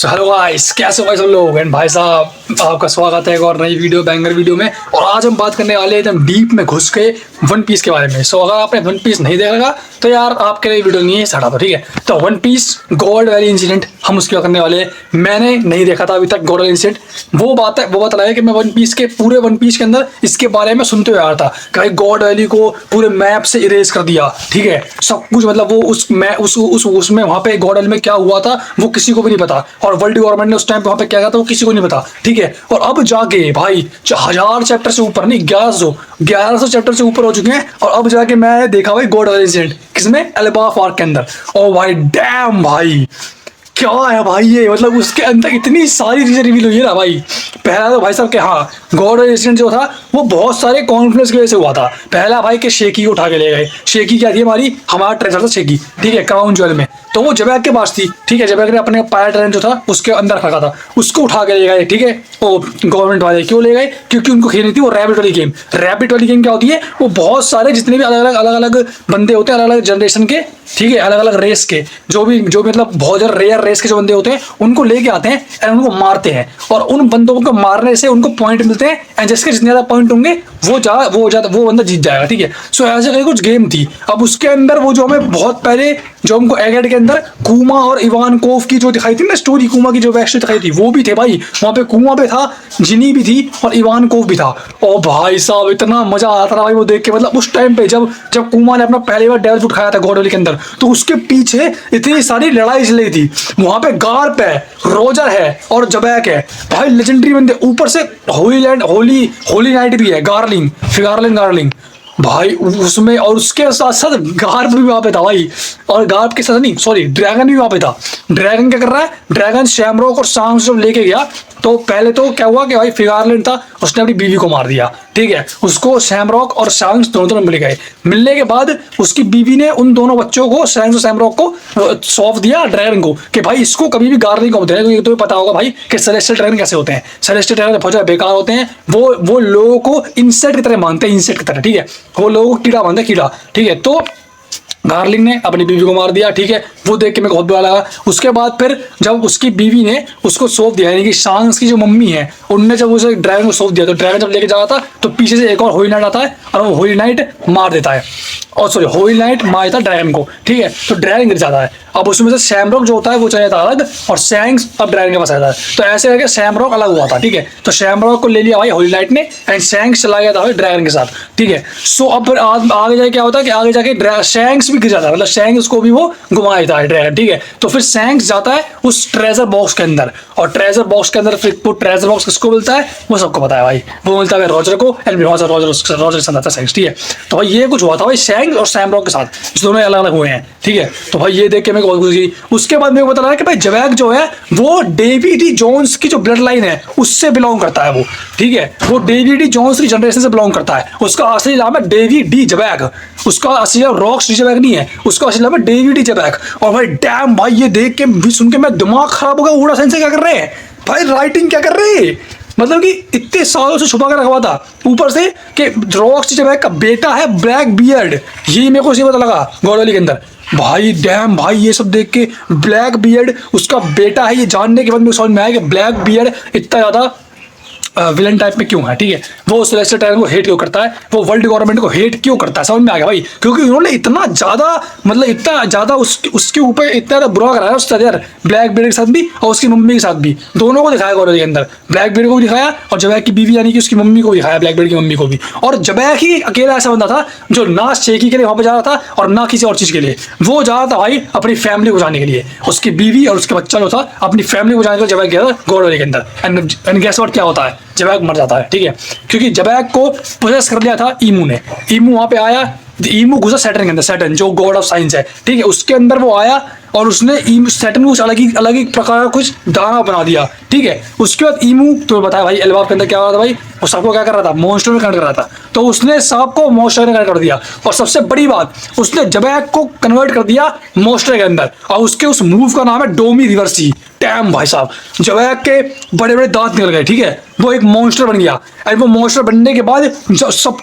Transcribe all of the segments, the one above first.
So hello guys, कैसे हो भाई सब लोग। एंड भाई साहब आपका स्वागत है एक और नई वीडियो बैंगर वीडियो में। और आज हम बात करने वाले एकदम डीप में घुस के वन पीस के बारे में। सो अगर आपने वन पीस नहीं देखा तो यार आपके लिए वीडियो नहीं है, हटा दो, ठीक है। तो one piece gold valley incident हम उसकी बात करने वाले हैं। मैंने नहीं देखा था अभी तक गोल्ड वैली इंसिडेंट। वो बात है कि मैं वन पीस के पूरे वन पीस के अंदर इसके बारे में सुनते हुए आ रहा था कि भाई गॉड वैली को पूरे मैप से इरेज कर दिया, ठीक है। सब कुछ मतलब वो उसमें वहां पे गॉड वैली में क्या हुआ था वो किसी को भी नहीं पता, और वर्ल्ड गवर्नमेंट ने उस टाइम पे वहां पे क्या किया था वो किसी को नहीं पता, ठीक है। और अब जाके भाई 1000 चैप्टर से ऊपर नहीं, 1100 चैप्टर से ऊपर हो चुके हैं। और अब जाके मैं देखा भाई गॉड वैली इंसिडेंट किसमें, एल्बाफ आर्क के अंदर। ओ भाई डैम भाई, क्या है भाई ये, मतलब उसके अंदर इतनी सारी चीजें रिवील हुई है ना भाई। पहला तो भाई साहब के हाँ, गॉड इंसिडेंट जो था वो बहुत सारे कॉन्फ्लिक्ट्स की वजह से हुआ था। पहला भाई के शेकी को उठा के ले गए। शेकी क्या थी, हमारा ट्रेजर था शेकी, ठीक है, क्राउन ज्वेल में। तो वो जबैक के पास थी, ठीक है। जबैक ने अपने पायलट ट्रेन जो था उसके अंदर रखा था, उसको उठा के ले गए, ठीक है। वो गवर्नमेंट वाले क्यों ले गए, क्योंकि उनको खेलनी थी वो रैबिट वाली गेम। रैबिट वाली गेम क्या होती है, वो बहुत सारे जितने भी अलग अलग बंदे होते हैं, अलग अलग जनरेशन के, ठीक है, अलग अलग रेस के, जो भी मतलब बहुत ज्यादा रेयर रेस के जो बंदे होते हैं उनको लेके आते हैं और उनको मारते हैं। और उन बंदों को मारने से उनको पॉइंट मिलते हैं, एंड जिसके जितने ज्यादा पॉइंट होंगे वो बंदा जीत जाएगा, ठीक है। सो ऐसे कुछ गेम थी। अब उसके अंदर वो जो हमें बहुत पहले जो हमको एगेड के अंदर कूमा और इवानकोव की जो दिखाई थी ना स्टोरी, कूमा की जो बैक स्टोरी दिखाई थी वो भी थे भाई। वहां पे कूमा पे था, जिनी भी थी और इवानकोव भी था। ओ भाई साहब इतना मजा आता था भाई वो देख के। मतलब उस टाइम पे जब कूमा ने अपना पहली बार डेविल फ्रूट खाया था गॉड वैली के अंदर, तो उसके पीछे इतनी सारी लड़ाई चल रही थी। वहां पे गार्प है, रोजर है और जबैक है भाई, लेजेंडरी बंदे। ऊपर से होली नाइट भी है, गार्लिंग भाई उसमें। और उसके साथ साथ गार्प भी वहां पे था भाई। और गार्प के साथ नहीं, सॉरी, ड्रैगन भी वहां पे था। ड्रैगन क्या कर रहा है, ड्रैगन शैमरॉक और सांस जब लेके गया तो पहले तो क्या हुआ कि भाई फिगारलैंड था, उसने अपनी बीवी को मार दिया, ठीक है। उसको शैमरॉक और सांस दोनों मिल गए। मिलने के बाद उसकी बीवी ने उन दोनों बच्चों को, सांस और शैमरॉक को सौंप दिया ड्रैगन को कि भाई इसको कभी भी गार्लिंग को मत देना, क्योंकि तुम्हें पता होगा भाई कि सेलेस्टियल ड्रैगन कैसे होते हैं। सेलेस्टियल ड्रैगन बहुत ज्यादा बेकार होते हैं। वो लोगों को इंसेक्ट की तरह मानते हैं, इंसेक्ट की तरह, ठीक है। वो लोगों को कीड़ा मानते हैं, कीड़ा, ठीक है। तो गार्लिंग ने अपनी बीवी को मार दिया, ठीक है। वो देख के मेरे को बहुत बुरा लगा। उसके बाद फिर जब उसकी बीवी ने उसको सौंप दिया, यानी कि सांस की जो मम्मी है उनने जब उसे ड्रैगन को सौंप दिया, तो ड्रैगन जब लेके जा रहा था तो पीछे से एक और होली नाइट आता है और वो होली नाइट मार देता है, और सॉरी होली नाइट मार देता है ड्रैगन को, ठीक है। तो ड्रैगन गिर जाता है। अब उसमें से शैमरॉक जो होता है वो चला जाता है अलग, और शैंक्स अब ड्रैगन के पास आता है। तो ऐसे करके शैमरॉक अलग हुआ था, ठीक है। तो शैमरॉक को ले लिया भाई होली नाइट ने, एंड शैंक्स चला गया था भाई ड्रैगन के साथ, ठीक है। सो अब आगे जाके क्या होता है कि आगे जाके शैंक्स भी गिर जाता है, मतलब शैंक्स को भी वो घुमा देता है ड्रैगन, ठीक है। तो फिर शैंक्स जाता है उस ट्रेजर बॉक्स के अंदर, और ट्रेजर बॉक्स के अंदर फिर वो ट्रेजर बॉक्स किसको मिलता है वो सबको पता है भाई। वो मिलता है रॉजर को, एंड रॉजर के साथ आता है शैंक्स, ठीक है। तो भाई ये कुछ हुआ था भाई शैंक्स और शैमरॉक के साथ, जो दोनों अलग अलग हुए हैं, ठीक है। तो भाई ये देख के मेरे को बहुत खुशी। उसके बाद मेरे को पता लगा कि भाई जबैक जो है वो डेवी डी जोन्स की जो ब्लड लाइन है उससे बिलोंग करता है वो, ठीक है। वो डेवी डी जोन्स की जनरेशन से बिलोंग करता है। उसका असली नाम है डेवी डी जबैक। उसका असली नाम रॉक्स डी जबैक नहीं है, उसका असली नाम है डेवी डी जबैक। और भाई डैम भाई ये देख के भी सुन के मैं दिमाग खराब हो गया। उड़ा सेंसे क्या कर रहे हैं भाई, राइटिंग क्या कर रहे हैं, मतलब कि इतने सालों से छुपा कर रखा हुआ था। ऊपर से कि रॉक्स जबैक का बेटा है ब्लैक बियर्ड, ये मेरे को उसी पता लगा गॉड वैली के अंदर। भाई डैम भाई ये सब देख के ब्लैक बियर्ड उसका बेटा है, ये जानने के बाद मुझे समझ में आया कि ब्लैक बियर्ड इतना ज्यादा विलन टाइप में क्यों है, ठीक है। वो सेलेस्टियल ड्रैगन को हेट क्यों करता है, वो वर्ल्ड गवर्नमेंट को हेट क्यों करता है, समझ में आ गया भाई। क्योंकि उन्होंने इतना ज्यादा मतलब इतना ज्यादा उसके ऊपर इतना ज्यादा बुरा कराया उसका यार, ब्लैक बियर्ड के साथ भी और उसकी मम्मी के साथ भी, दोनों को दिखाया गॉड के अंदर। ब्लैक बियर्ड को भी दिखाया और जबैक की बीवी यानी कि उसकी मम्मी को भी दिखाया, ब्लैक बियर्ड की मम्मी को भी। और जबैक ही अकेला ऐसा बंदा था जो ना शेकी के लिए वहां पर जा रहा था और ना किसी और चीज के लिए। वो जा रहा था भाई अपनी फैमिली को जाने के लिए, उसकी बीवी और उसके बच्चा जो था अपनी फैमिली को जाने के लिए जबैक गया था गॉड के अंदर। एंड गेस व्हाट क्या होता है, जबैक मर जाता है, ठीक है। क्योंकि जबैक को पोजेस कर लिया था ईमू ने। ईमू वहां पे आया, ईमू घुसा सैटर्न के अंदर, सैटर्न जो गॉड ऑफ साइंस है, ठीक है, उसके अंदर वो आया और उसने सैटर्न को कुछ अलग ही प्रकार का कुछ दाना बना दिया, ठीक है। उसके बाद ईमू तो बताया भाई एल्बाफ के अंदर क्या हो रहा था भाई, वो सबको क्या कर रहा था, मॉन्स्टर में कन्वर्ट कर रहा था। तो उसने सांप को मॉन्स्टर में कन्वर्ट कर दिया, और सबसे बड़ी बात उसने जबैक को कन्वर्ट कर दिया मॉन्स्टर के अंदर, और उसके उस मूव का नाम है डोमी रिवर्सी। डैम भाई साहब जबैक के बड़े बड़े दांत निकल गए, ठीक है। वो एक मॉन्स्टर बन गया, और वो मॉन्स्टर बनने के बाद सब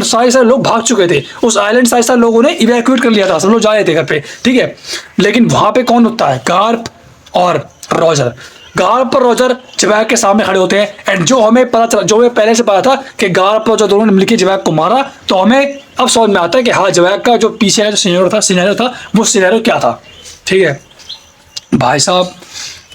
सारे लोग भाग चुके थे उस आइलैंड। सारे लोगों ने इवैक्यूएट कर लिया था, सब लोग जा रहे थे घर पे, ठीक है। लेकिन वहां पे कौन रुकता है, गार्प और रॉजर। गार्प और रॉजर जवैक के सामने खड़े होते हैं, एंड जो हमें पता चला, जो हमें पहले से पता था कि गार्प और रॉजर दोनों ने मिलकर जवैक को मारा, तो हमें अब समझ में आता है कि हाँ जवैक का जो पीछे का जो सिनेरियो था वो सिनेरियो क्या था। ठीक है भाई साहब,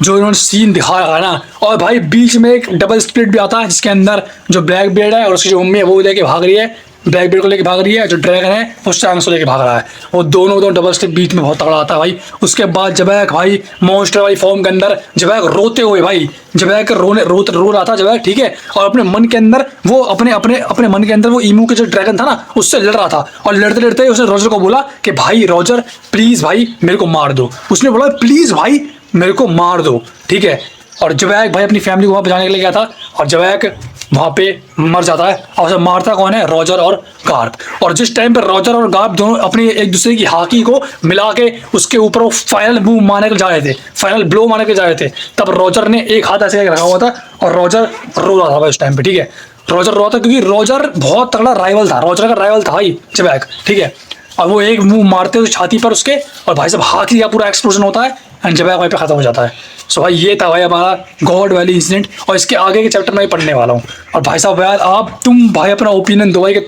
जो इन्होंने सीन दिखाया है ना, और भाई बीच में एक डबल स्प्लिट भी आता है जिसके अंदर जो ब्लैक बेल्ट है और उसकी जो मम्मी है वो लेके भाग रही है, ब्लैक बेल्ट को लेके भाग रही है, जो ड्रैगन है वो स्टैंक्स को लेके भाग रहा है। वो दोनों डबल स्प्लिट बीच में बहुत तगड़ा आता है भाई। उसके बाद जवैक भाई मॉन्स्टर वाली फॉर्म के अंदर जवैक रोते हुए भाई, जवैक रो रहा था जवैक, ठीक है, और अपने मन के अंदर वो अपने मन के अंदर वो ईमू के जो ड्रैगन था ना उससे लड़ रहा था, और लड़ते लड़ते उसने रॉजर को बोला कि भाई रॉजर प्लीज भाई मेरे को मार दो। उसने बोला प्लीज भाई मेरे को मार दो, ठीक है। और जवैक भाई अपनी फैमिली को वहां बचाने के लिए गया था, और जवैक वहां पे मर जाता है, और उसे मारता कौन है, रॉजर और गार्प। और जिस टाइम पे रॉजर और गार्प दोनों अपनी एक दूसरे की हाकी को मिला के उसके ऊपर वो फाइनल मूव मारने के जा रहे थे, फाइनल ब्लो मारने के जा रहे थे, तब रॉजर ने एक हाथ ऐसे रखा हुआ था और रॉजर रो रहा था भाई उस टाइम पे, ठीक है। रॉजर रो रहा था क्योंकि रॉजर बहुत तगड़ा राइवल था, रॉजर का राइवल था भाई जवैक, ठीक है। और वो एक मूव मारते हुए छाती पर उसके, और भाई साहब हाकी का पूरा एक्सप्लोजन होता है एंड जवैक वहीं पे खत्म हो जाता है। सो भाई ये था भाई हमारा गॉड वैली इंसिडेंट, और इसके आगे के चैप्टर में ही पढ़ने वाला हूँ। और भाई साहब यार तुम भाई अपना ओपिनियन दो भाई कि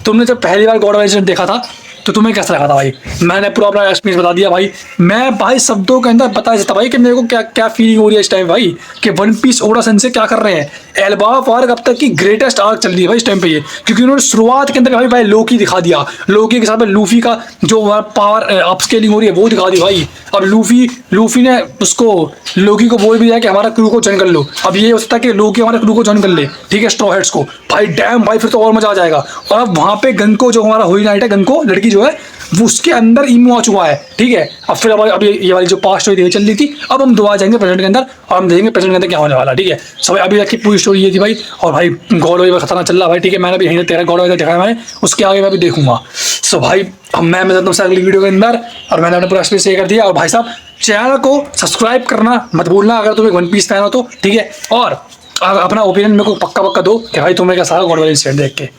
तुमने जब पहली बार गॉड वैली इंसिडेंट देखा था तो तुम्हें कैसा लगा था भाई। मैंने पूरा अपना एक्सपीरियंस बता दिया भाई, मैं भाई शब्दों के अंदर बता सकता भाई कि मेरे को क्या क्या फीलिंग हो रही है इस टाइम भाई, कि वन पीस ओडा सेंसेई क्या कर रहे हैं। एल्बाफ आर्क अब तक की ग्रेटेस्ट आर्क चल रही है भाई इस टाइम पे ये, क्योंकि उन्होंने शुरुआत के अंदर भाई लोकी दिखा दिया, लोकी के साथ में लूफी का जो पावर अपस्केलिंग हो रही है वो दिखा दी भाई। अब लूफी ने उसको लोकी को बोल भी दिया कि हमारा क्रू को ज्वाइन कर लो। अब ये हो सकता है कि लोकी हमारे क्रू को ज्वाइन कर ले, ठीक है, स्ट्रॉ हेड्स को। भाई डैम भाई फिर तो और मजा आ जाएगा। और अब वहां पे गनको जो हमारा हुई नाइट है, गनको लड़की जो है वो उसके अंदर ईमो आ चुका है, ठीक है। अब फिर अब ये वाली जो पास्ट स्टोरी चल रही थी, अब हम दोबारा जाएंगे प्रेजेंट के अंदर और हम देखेंगे प्रेजेंट के अंदर क्या होने वाला, ठीक है। सब अभी तक की पूरी स्टोरी ये थी भाई। और भाई गॉड वॉर खतरनाक चल रहा भाई, ठीक है। मैंने भी यहीं तेरा गॉड वॉर देखा है मैंने, उसके आगे मैं भी देखूंगा। सो भाई मैं मिलता हूँ अगली वीडियो के अंदर, और मैंने अपने पूरा एक्सपीरियंस शेयर कर दिया। और भाई साहब चैनल को सब्सक्राइब करना मत भूलना अगर तुम्हें वन पीस फैन हो तो, ठीक है। और अपना ओपिनियन मेरे को पक्का दो कि भाई तुम्हें क्या सारा गॉड वॉर इंसिडेंट देख के।